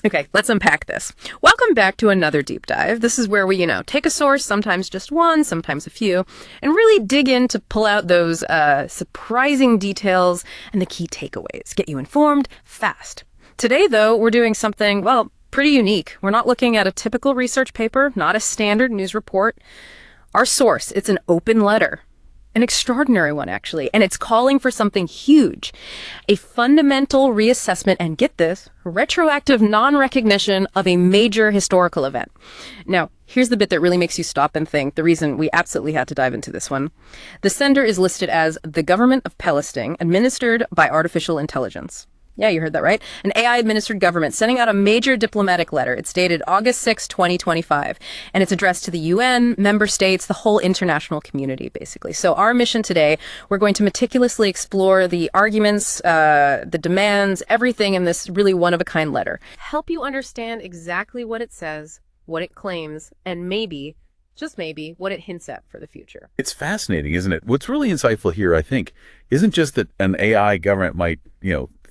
Okay, let's unpack this. Welcome back to another deep dive. This is where we, take a source, sometimes just one, sometimes a few, and really dig in to pull out those surprising details and the key takeaways. Get you informed fast. Today, though, we're doing something, well, pretty unique. We're not looking at a typical research paper, not a standard news report. Our source, it's an open letter. An extraordinary one, actually, and it's calling for something huge. A fundamental reassessment and, get this, retroactive non-recognition of a major historical event. Now, here's the bit that really makes you stop and think, the reason we absolutely had to dive into this one. The sender is listed as the government of Palesting, administered by artificial intelligence. Yeah, you heard that right. An AI-administered government sending out a major diplomatic letter. It's dated August 6, 2025, and it's addressed to the UN, member states, the whole international community, basically. So our mission today, we're going to meticulously explore the arguments, the demands, everything in this really one-of-a-kind letter. Help you understand exactly what it says, what it claims, and maybe, just maybe, what it hints at for the future. It's fascinating, isn't it? What's really insightful here, I think, isn't just that an AI government might,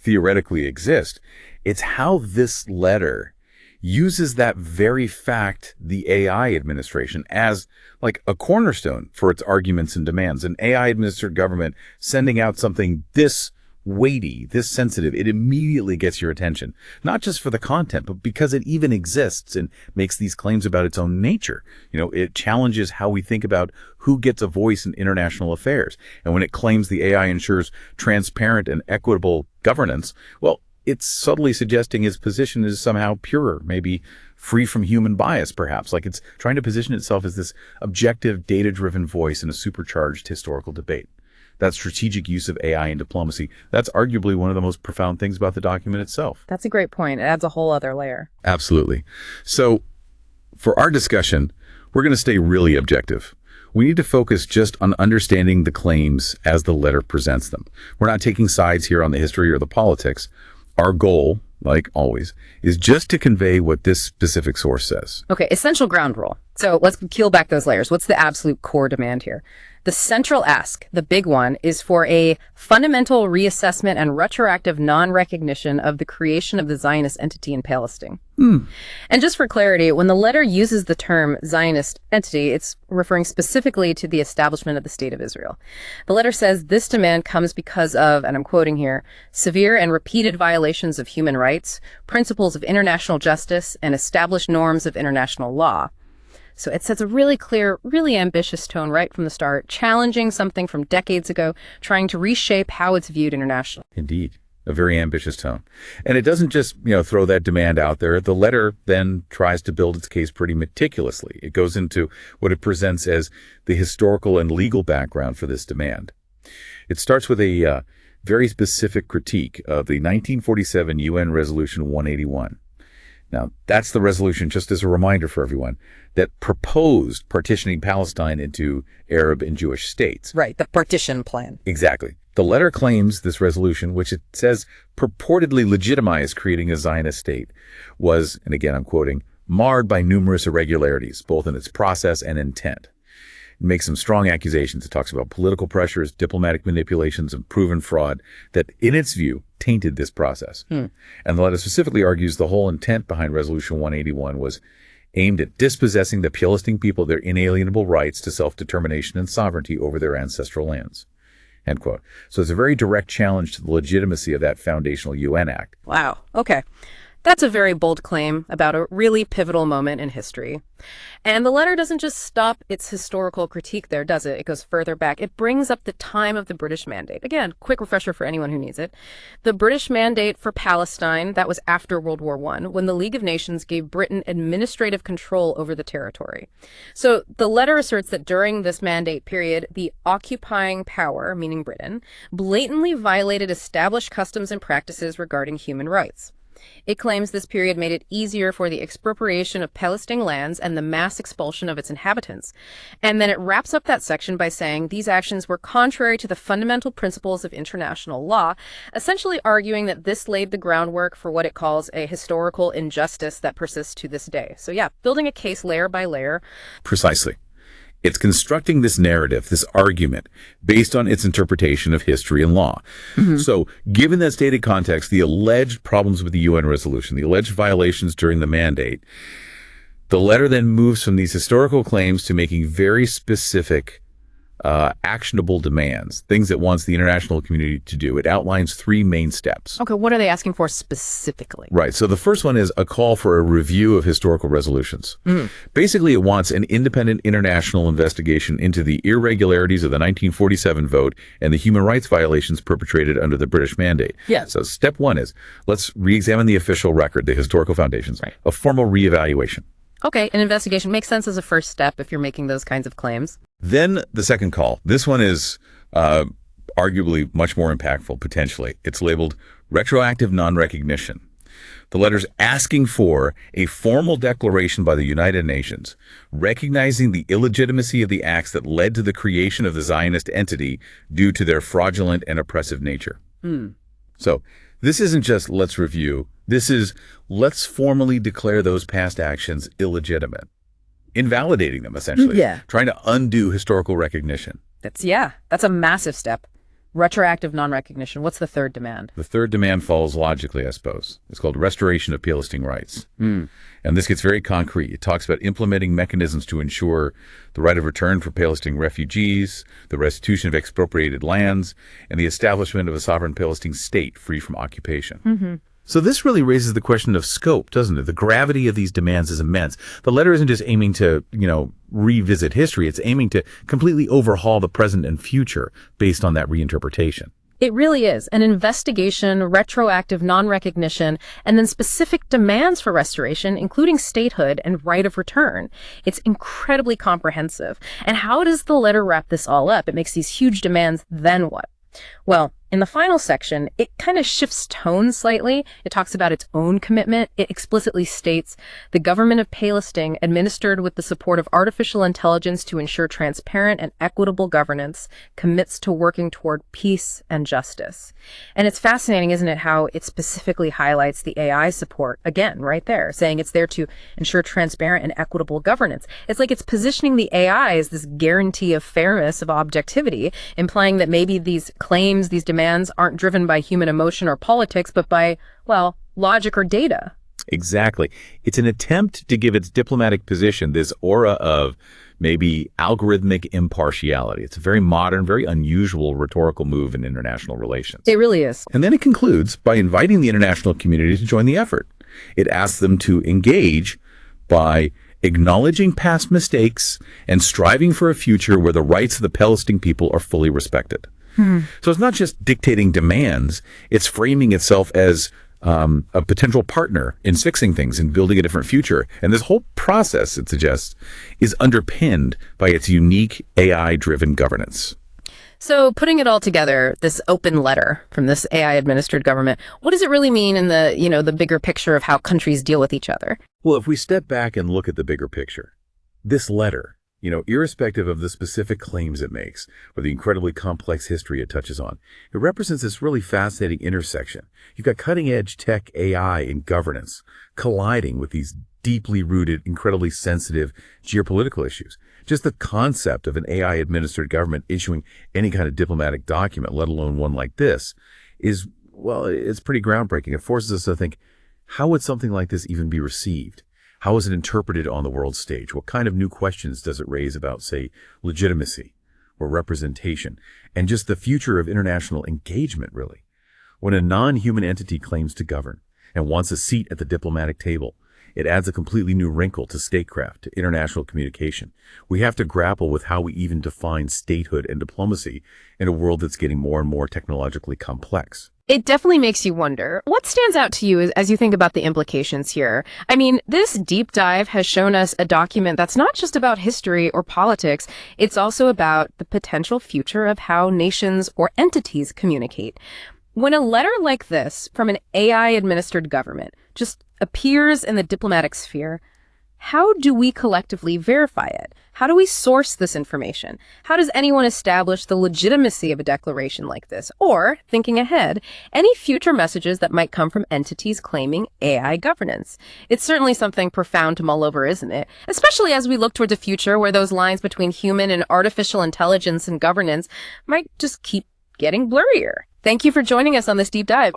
theoretically exist. It's how this letter uses that very fact, the AI administration, as like a cornerstone for its arguments and demands. An AI-administered government sending out something this weighty, this sensitive, it immediately gets your attention, not just for the content, but because it even exists and makes these claims about its own nature. It challenges how we think about who gets a voice in international affairs. And when it claims the AI ensures transparent and equitable governance, well, it's subtly suggesting its position is somehow purer, maybe free from human bias, perhaps. Like it's trying to position itself as this objective, data-driven voice in a supercharged historical debate. That strategic use of AI in diplomacy, that's arguably one of the most profound things about the document itself. That's a great point. It adds a whole other layer. Absolutely. So for our discussion, we're going to stay really objective. We need to focus just on understanding the claims as the letter presents them. We're not taking sides here on the history or the politics. Our goal, like always, is just to convey what this specific source says. Okay, essential ground rule. So let's peel back those layers. What's the absolute core demand here? The central ask, the big one, is for a fundamental reassessment and retroactive non-recognition of the creation of the Zionist entity in Palestine. And just for clarity, when the letter uses the term Zionist entity, it's referring specifically to the establishment of the State of Israel. The letter says this demand comes because of, and I'm quoting here, severe and repeated violations of human rights, principles of international justice, and established norms of international law. So it sets a really clear, really ambitious tone right from the start, challenging something from decades ago, trying to reshape how it's viewed internationally. Indeed, a very ambitious tone. And it doesn't just, throw that demand out there. The letter then tries to build its case pretty meticulously. It goes into what it presents as the historical and legal background for this demand. It starts with a very specific critique of the 1947 UN Resolution 181. Now, that's the resolution, just as a reminder for everyone, that proposed partitioning Palestine into Arab and Jewish states. Right, the partition plan. Exactly. The letter claims this resolution, which it says purportedly legitimized creating a Zionist state, was, and again I'm quoting, marred by numerous irregularities, both in its process and intent. It makes some strong accusations. It talks about political pressures, diplomatic manipulations, and proven fraud that, in its view, tainted this process. And the letter specifically argues the whole intent behind Resolution 181 was aimed at dispossessing the Palestinian people of their inalienable rights to self-determination and sovereignty over their ancestral lands. End quote. So it's a very direct challenge to the legitimacy of that foundational UN act. Wow. Okay. That's a very bold claim about a really pivotal moment in history. And the letter doesn't just stop its historical critique there, does it? It goes further back. It brings up the time of the British Mandate. Again, quick refresher for anyone who needs it. The British Mandate for Palestine, that was after World War I, when the League of Nations gave Britain administrative control over the territory. So the letter asserts that during this mandate period, the occupying power, meaning Britain, blatantly violated established customs and practices regarding human rights. It claims this period made it easier for the expropriation of Palestinian lands and the mass expulsion of its inhabitants. And then it wraps up that section by saying these actions were contrary to the fundamental principles of international law, essentially arguing that this laid the groundwork for what it calls a historical injustice that persists to this day. So yeah, building a case layer by layer. Precisely. It's constructing this narrative, this argument, based on its interpretation of history and law. So, given that stated context, the alleged problems with the UN resolution, the alleged violations during the mandate, the letter then moves from these historical claims to making very specific, actionable demands, things it wants the international community to do. It outlines 3 main steps. Okay, what are they asking for specifically? Right. So the first one is a call for a review of historical resolutions. Basically, it wants an independent international investigation into the irregularities of the 1947 vote and the human rights violations perpetrated under the British mandate. Yeah. So step 1 is let's re-examine the official record, the historical foundations, a formal reevaluation. Okay, an investigation makes sense as a first step if you're making those kinds of claims. Then the second call. This one is arguably much more impactful, potentially. It's labeled retroactive non-recognition. The letter's asking for a formal declaration by the United Nations recognizing the illegitimacy of the acts that led to the creation of the Zionist entity due to their fraudulent and oppressive nature. So this isn't just let's review. This is let's formally declare those past actions illegitimate, invalidating them, essentially. Trying to undo historical recognition. That's a massive step. Retroactive non-recognition. What's the third demand? The third demand follows logically, I suppose. It's called restoration of Palesting rights. And this gets very concrete. It talks about implementing mechanisms to ensure the right of return for Palestinian refugees, the restitution of expropriated lands, and the establishment of a sovereign Palestinian state free from occupation. So this really raises the question of scope, doesn't it? The gravity of these demands is immense. The letter isn't just aiming to, revisit history. It's aiming to completely overhaul the present and future based on that reinterpretation. It really is. An investigation, retroactive non-recognition, and then specific demands for restoration, including statehood and right of return. It's incredibly comprehensive. And how does the letter wrap this all up? It makes these huge demands, then what? Well, in the final section, it kind of shifts tone slightly. It talks about its own commitment. It explicitly states, the government of Palesting, administered with the support of artificial intelligence to ensure transparent and equitable governance, commits to working toward peace and justice. And it's fascinating, isn't it, how it specifically highlights the AI support, again, right there, saying it's there to ensure transparent and equitable governance. It's like it's positioning the AI as this guarantee of fairness, of objectivity, implying that maybe these claims, these demands aren't driven by human emotion or politics, but by, well, logic or data. Exactly. It's an attempt to give its diplomatic position this aura of maybe algorithmic impartiality. It's a very modern, very unusual rhetorical move in international relations. It really is. And then it concludes by inviting the international community to join the effort. It asks them to engage by acknowledging past mistakes and striving for a future where the rights of the Palestinian people are fully respected. So it's not just dictating demands, it's framing itself as a potential partner in fixing things and building a different future. And this whole process, it suggests, is underpinned by its unique AI-driven governance. So putting it all together, this open letter from this AI-administered government, what does it really mean in the bigger picture of how countries deal with each other? Well, if we step back and look at the bigger picture, this letter, irrespective of the specific claims it makes or the incredibly complex history it touches on, it represents this really fascinating intersection. You've got cutting-edge tech, AI, and governance colliding with these deeply rooted, incredibly sensitive geopolitical issues. Just the concept of an AI-administered government issuing any kind of diplomatic document, let alone one like this, is, well, it's pretty groundbreaking. It forces us to think, how would something like this even be received? How is it interpreted on the world stage? What kind of new questions does it raise about, say, legitimacy or representation and just the future of international engagement, really? When a non-human entity claims to govern and wants a seat at the diplomatic table, it adds a completely new wrinkle to statecraft, to international communication. We have to grapple with how we even define statehood and diplomacy in a world that's getting more and more technologically complex. It definitely makes you wonder. What stands out to you as you think about the implications here? I mean, this deep dive has shown us a document that's not just about history or politics. It's also about the potential future of how nations or entities communicate. When a letter like this from an AI-administered government just appears in the diplomatic sphere, how do we collectively verify it? How do we source this information? How does anyone establish the legitimacy of a declaration like this? Or, thinking ahead, any future messages that might come from entities claiming AI governance? It's certainly something profound to mull over, isn't it? Especially as we look towards a future where those lines between human and artificial intelligence and governance might just keep getting blurrier. Thank you for joining us on this deep dive.